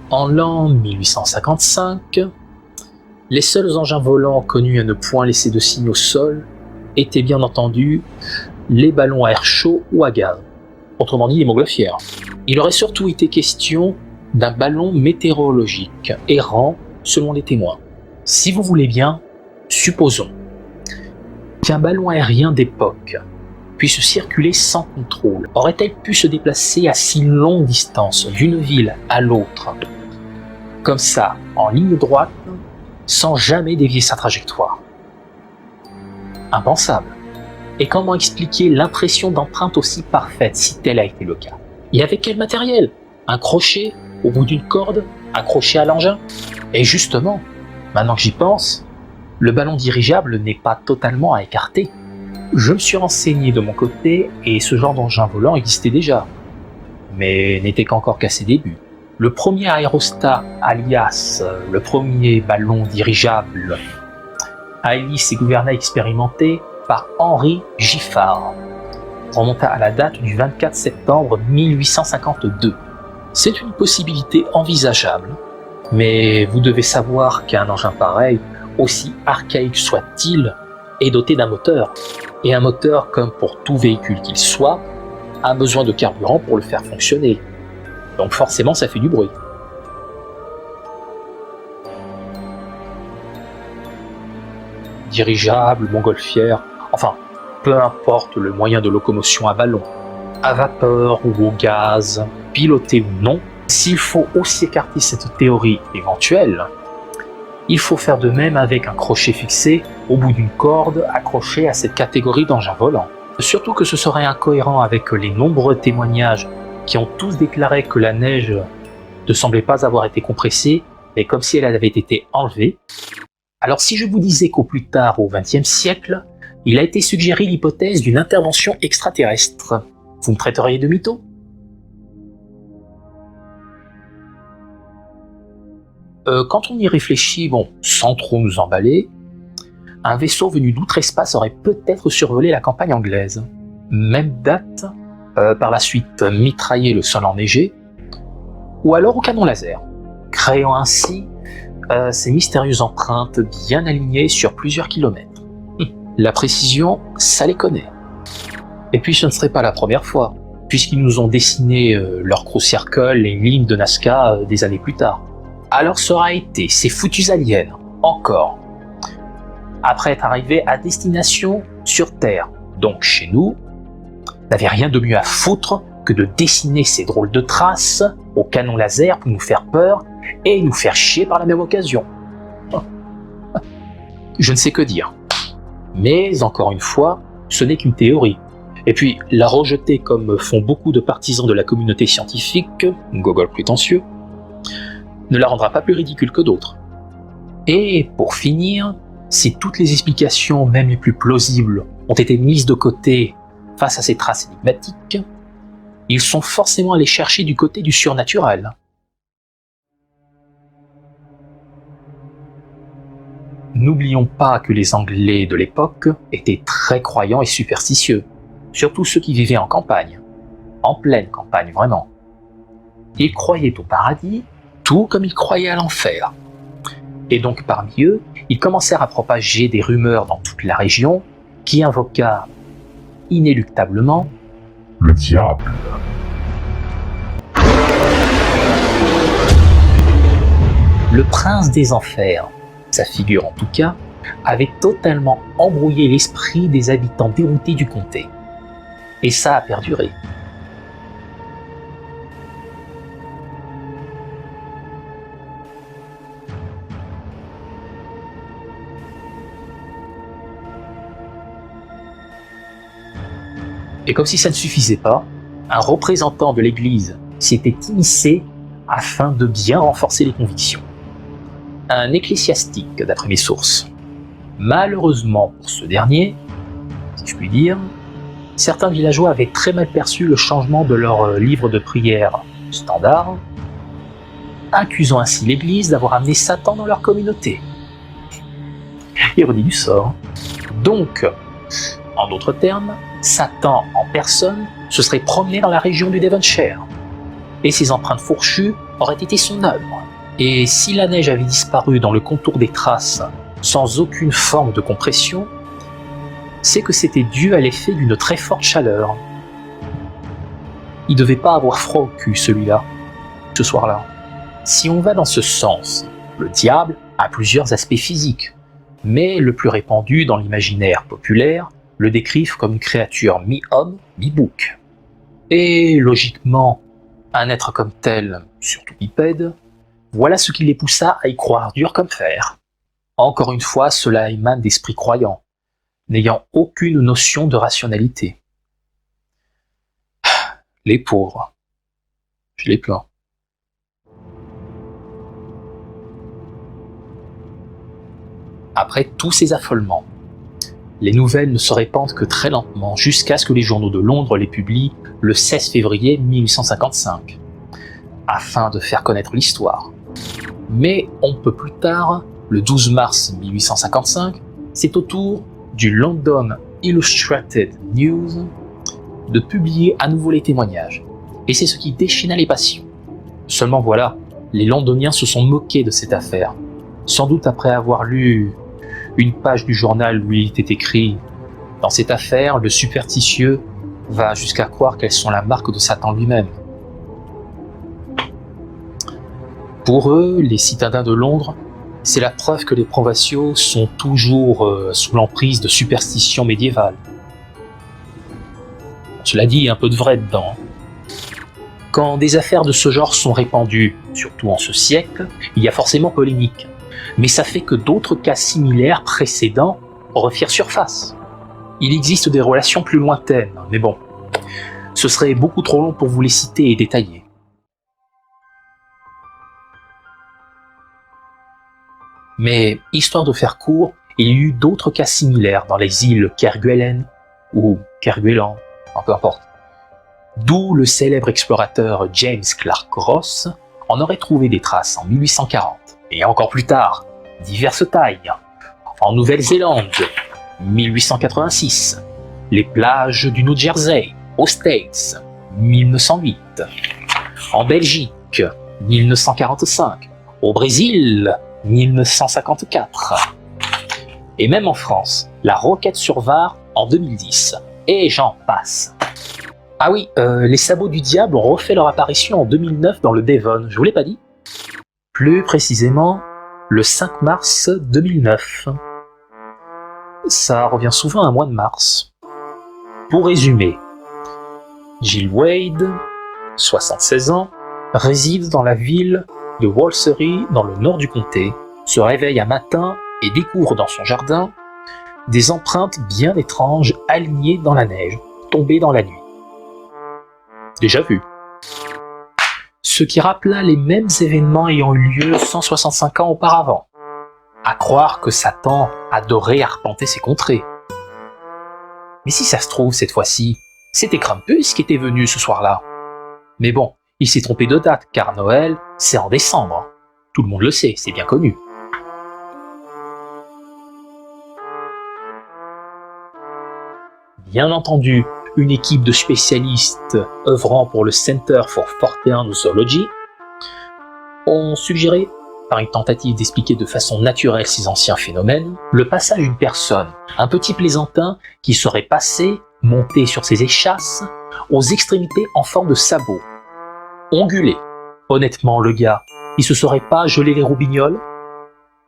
En l'an 1855, les seuls engins volants connus à ne point laisser de signes au sol étaient bien entendu les ballons à air chaud ou à gaz, autrement dit les montgolfières. Il aurait surtout été question d'un ballon météorologique errant selon les témoins. Si vous voulez bien, supposons qu'un ballon aérien d'époque puisse circuler sans contrôle. Aurait-elle pu se déplacer à si longue distance d'une ville à l'autre, comme ça, en ligne droite, sans jamais dévier sa trajectoire? Impensable. Et comment expliquer l'impression d'empreinte aussi parfaite si tel a été le cas? Et avec quel matériel? Un crochet au bout d'une corde accroché à l'engin? Et justement, maintenant que j'y pense, le ballon dirigeable n'est pas totalement à écarter. Je me suis renseigné de mon côté et ce genre d'engin volant existait déjà, mais n'était qu'encore qu'à ses débuts. Le premier aérostat, alias le premier ballon dirigeable à hélice et gouvernail expérimenté par Henri Giffard, remonta à la date du 24 septembre 1852. C'est une possibilité envisageable, mais vous devez savoir qu'un engin pareil, aussi archaïque soit-il, est doté d'un moteur. Et un moteur, comme pour tout véhicule qu'il soit, a besoin de carburant pour le faire fonctionner. Donc forcément ça fait du bruit. Dirigeable, montgolfière, enfin, peu importe le moyen de locomotion à ballon, à vapeur ou au gaz, piloté ou non, s'il faut aussi écarter cette théorie éventuelle, il faut faire de même avec un crochet fixé au bout d'une corde accrochée à cette catégorie d'engins volants. Surtout que ce serait incohérent avec les nombreux témoignages qui ont tous déclaré que la neige ne semblait pas avoir été compressée, mais comme si elle avait été enlevée. Alors si je vous disais qu'au plus tard, au XXe siècle, il a été suggéré l'hypothèse d'une intervention extraterrestre, vous me traiteriez de mytho? Quand on y réfléchit, bon, sans trop nous emballer, un vaisseau venu d'outre-espace aurait peut-être survolé la campagne anglaise. Même date, par la suite mitrailler le sol enneigé, ou alors au canon laser, créant ainsi ces mystérieuses empreintes bien alignées sur plusieurs kilomètres. La précision, ça les connaît. Et puis ce ne serait pas la première fois, puisqu'ils nous ont dessiné leur Crow Circle et une ligne de Nazca des années plus tard. Alors ça aura été ces foutus aliens, encore, après être arrivés à destination sur Terre, donc chez nous, n'avaient rien de mieux à foutre que de dessiner ces drôles de traces au canon laser pour nous faire peur et nous faire chier par la même occasion. Je ne sais que dire. Mais encore une fois, ce n'est qu'une théorie. Et puis, la rejeter comme font beaucoup de partisans de la communauté scientifique, gogol prétentieux, ne la rendra pas plus ridicule que d'autres. Et pour finir, si toutes les explications, même les plus plausibles, ont été mises de côté face à ces traces énigmatiques, ils sont forcément allés chercher du côté du surnaturel. N'oublions pas que les Anglais de l'époque étaient très croyants et superstitieux, surtout ceux qui vivaient en campagne, en pleine campagne vraiment. Ils croyaient au paradis, tout comme ils croyaient à l'enfer. Et donc parmi eux, ils commencèrent à propager des rumeurs dans toute la région qui invoqua inéluctablement le diable. Le prince des enfers, sa figure en tout cas, avait totalement embrouillé l'esprit des habitants déroutés du comté. Et ça a perduré. Et comme si ça ne suffisait pas, un représentant de l'Église s'était immiscé afin de bien renforcer les convictions. Un ecclésiastique, d'après mes sources. Malheureusement pour ce dernier, si je puis dire, certains villageois avaient très mal perçu le changement de leur livre de prière standard, accusant ainsi l'Église d'avoir amené Satan dans leur communauté. Ironie du sort. Donc, en d'autres termes, Satan en personne se serait promené dans la région du Devonshire. et ces empreintes fourchues auraient été son œuvre. Et si la neige avait disparu dans le contour des traces sans aucune forme de compression, c'est que c'était dû à l'effet d'une très forte chaleur. Il devait pas avoir froid au cul, celui-là, ce soir-là. Si on va dans ce sens, le diable a plusieurs aspects physiques, mais le plus répandu dans l'imaginaire populaire le décrivent comme une créature mi-homme, mi-bouc. Et logiquement, un être comme tel, surtout bipède, voilà ce qui les poussa à y croire dur comme fer. Encore une fois, cela émane d'esprits croyants, n'ayant aucune notion de rationalité. Les pauvres, je les plains. Après tous ces affolements, les nouvelles ne se répandent que très lentement jusqu'à ce que les journaux de Londres les publient le 16 février 1855, afin de faire connaître l'histoire. Mais un peu plus tard, le 12 mars 1855, c'est au tour du London Illustrated News de publier à nouveau les témoignages, et c'est ce qui déchaîna les passions. Seulement voilà, les Londoniens se sont moqués de cette affaire, sans doute après avoir lu une page du journal où il était écrit « Dans cette affaire, le superstitieux va jusqu'à croire qu'elles sont la marque de Satan lui-même. » Pour eux, les citadins de Londres, c'est la preuve que les provinciaux sont toujours sous l'emprise de superstitions médiévales. Cela dit, il y a un peu de vrai dedans. Quand des affaires de ce genre sont répandues, surtout en ce siècle, il y a forcément polémique. Mais ça fait que d'autres cas similaires précédents refirent surface. Il existe des relations plus lointaines, mais bon, ce serait beaucoup trop long pour vous les citer et détailler. Mais, histoire de faire court, il y a eu d'autres cas similaires dans les îles Kerguelen ou Kerguelen, peu importe. D'où le célèbre explorateur James Clark Ross en aurait trouvé des traces en 1840. Et encore plus tard, diverses tailles. En Nouvelle-Zélande, 1886. Les plages du New Jersey, aux States, 1908. En Belgique, 1945. Au Brésil, 1954. Et même en France, la roquette sur Var en 2010. Et j'en passe. Ah oui, les sabots du diable ont refait leur apparition en 2009 dans le Devon, je vous l'ai pas dit? Plus précisément, le 5 mars 2009. Ça revient souvent à un mois de mars. Pour résumer, Jill Wade, 76 ans, réside dans la ville de Walsall dans le nord du comté, se réveille un matin et découvre dans son jardin des empreintes bien étranges alignées dans la neige, tombées dans la nuit. Déjà vu. Ce qui rappela les mêmes événements ayant eu lieu 165 ans auparavant. À croire que Satan adorait arpenter ces contrées. Mais si ça se trouve, cette fois-ci, c'était Krampus qui était venu ce soir-là. Mais bon, il s'est trompé de date, car Noël, c'est en décembre. Tout le monde le sait, c'est bien connu. Bien entendu, une équipe de spécialistes œuvrant pour le Center for Fortean Zoology ont suggéré, par une tentative d'expliquer de façon naturelle ces anciens phénomènes, le passage d'une personne, un petit plaisantin qui serait passé, monté sur ses échasses, aux extrémités en forme de sabot. Ongulé. Honnêtement, le gars, il se serait pas gelé les roubignoles?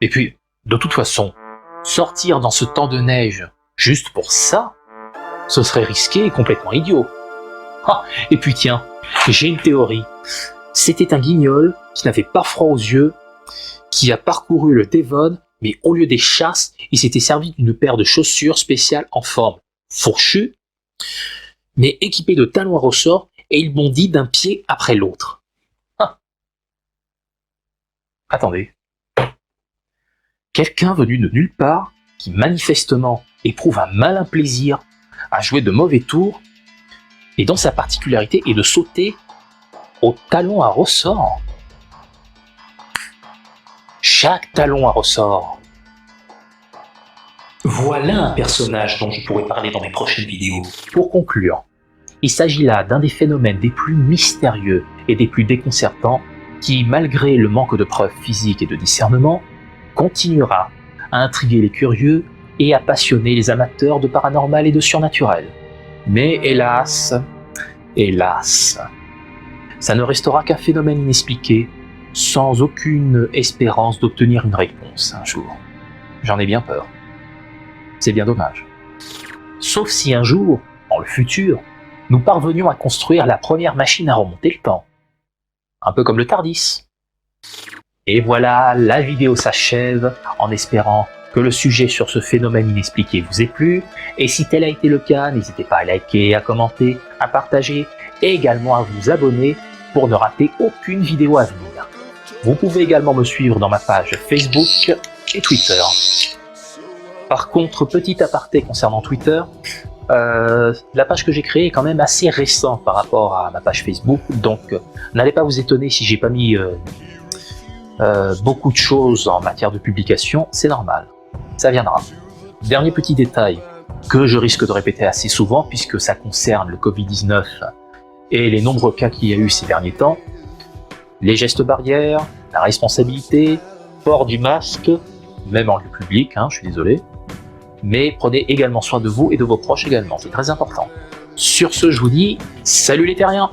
Et puis, de toute façon, sortir dans ce temps de neige juste pour ça, ce serait risqué et complètement idiot. Ah, et puis tiens, j'ai une théorie. C'était un guignol qui n'avait pas froid aux yeux, qui a parcouru le Devon, mais au lieu des chasses, il s'était servi d'une paire de chaussures spéciales en forme fourchue, mais équipées de talons à ressort, et il bondit d'un pied après l'autre. Ah. Attendez. Quelqu'un venu de nulle part, qui manifestement éprouve un malin plaisir à jouer de mauvais tours, et dont sa particularité est de sauter au talon à ressort. Chaque talon à ressort. Voilà un personnage dont je pourrais parler dans mes prochaines vidéos. Pour conclure, il s'agit là d'un des phénomènes les plus mystérieux et des plus déconcertants qui, malgré le manque de preuves physiques et de discernement, continuera à intriguer les curieux et à passionner les amateurs de paranormal et de surnaturel. Mais hélas, ça ne restera qu'un phénomène inexpliqué, sans aucune espérance d'obtenir une réponse un jour. J'en ai bien peur. C'est bien dommage. Sauf si un jour, dans le futur, nous parvenions à construire la première machine à remonter le temps. Un peu comme le TARDIS. Et voilà, la vidéo s'achève en espérant que le sujet sur ce phénomène inexpliqué vous ait plu. Et si tel a été le cas, n'hésitez pas à liker, à commenter, à partager et également à vous abonner pour ne rater aucune vidéo à venir. Vous pouvez également me suivre dans ma page Facebook et Twitter. Par contre, petit aparté concernant Twitter, la page que j'ai créée est quand même assez récente par rapport à ma page Facebook, donc n'allez pas vous étonner si j'ai pas mis beaucoup de choses en matière de publication, c'est normal, ça viendra. Dernier petit détail que je risque de répéter assez souvent puisque ça concerne le Covid-19 et les nombreux cas qu'il y a eu ces derniers temps, les gestes barrières, la responsabilité, port du masque, même en lieu public, je suis désolé, mais prenez également soin de vous et de vos proches également, c'est très important. Sur ce, je vous dis, salut les terriens!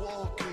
Walking